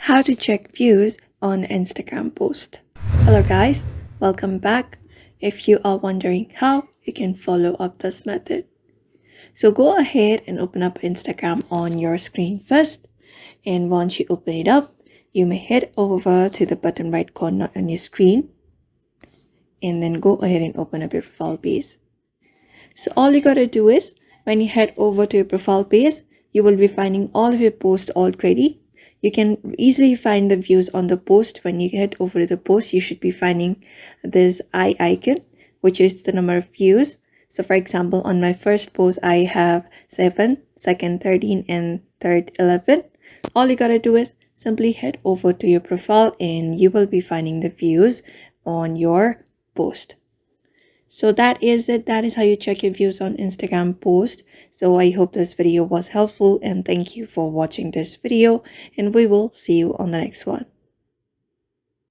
How to check views on Instagram post. Hello guys, welcome back. If you are wondering how, you can follow up this method. So go ahead and open up Instagram on your screen first, and once you open it up, you may head over to the bottom right corner on your screen and then go ahead and open up your profile page. So all you gotta do is when you head over to your profile page, you will be finding all of your posts already. You can easily find the views on the post. When you head over to the post, you should be finding this eye icon, which is the number of views. So for example, on my first post, I have 7, second 13, and third 11. All you gotta do is simply head over to your profile and you will be finding the views on your post. So that is it. That is how you check your views on Instagram post. So I hope this video was helpful and thank you for watching this video, and we will see you on the next one.